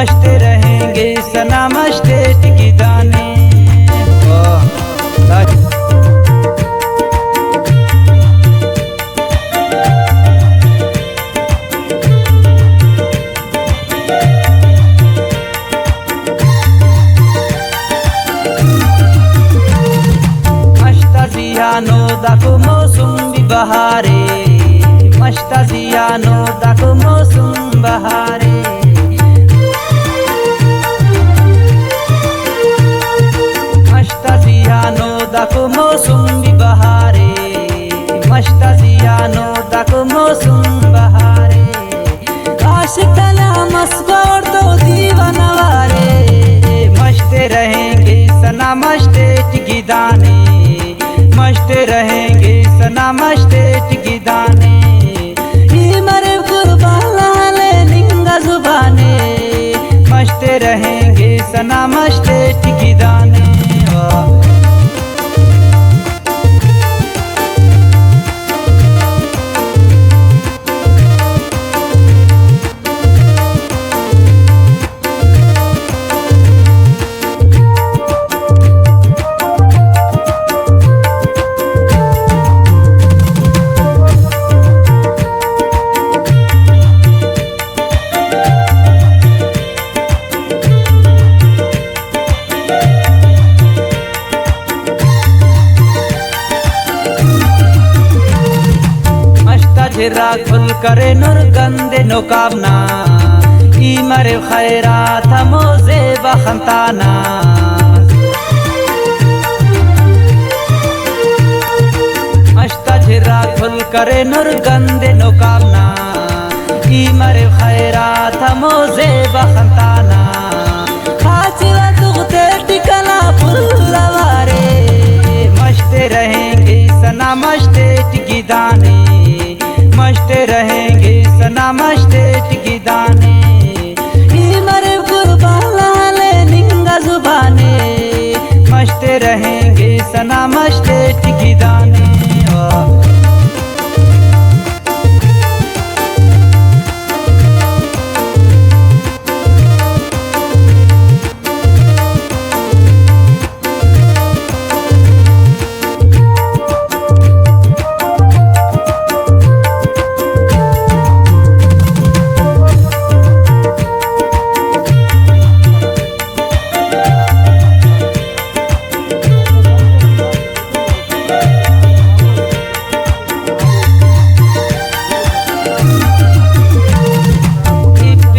मस्त रहेंगे सनम स्टेट की दाने। मस्ताजियानो दाको मौसम भी बहारे, मस्ताजियानो दाको मौसम बहारे। मस्ताजियानो दाको मौसम भी बहारे, मस्ताजियानो दाको मौसम बहारे। आशिक मस्कोर तो दीवाना वारे, मस्त रहेंगे सनम स्टेट की दाने, मस्त रहेंगे सनम स्टेट की दाने। मरे कुर्बान निंगा जुबाने, मस्त रहेंगे सनम स्टेट की दाने। झिरा खुल करे नूर गंदे नोकाबना, इमर खैरात मोजे बखंताना। मस्ता झिरा खुल करे नूर गंदे नोकाबना, इमर खैरात मोजे बखंताना। खाचिवा दुगते टिकला फुलवारे, मस्त रहेंगे सनम स्टेट की दाने, मस्त रहेंगे सनम स्टेट की दाने। मरे कुर्बान निंगा जुबाने, मस्त रहेंगे सनम स्टेट की दाने।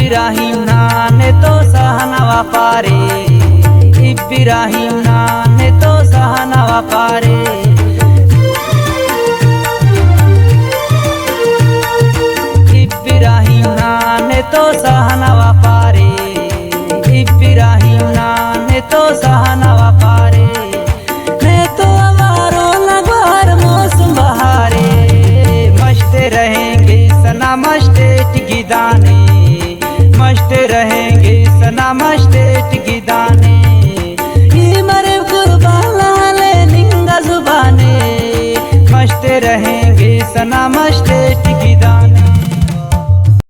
इब्राहिम नाने तो सहनवा पारे, इब्राहिम नाने तो सहनवा पारे। इब्राहिम नाने तो सहनवा पारे, इब्राहिम नाने तो सहनवा पारे। मैं तो हमारो लगवार मौसम बहारे, मस्त रहेंगे सनम स्टेट की दाने, मस्त रहेंगे सनम स्टेट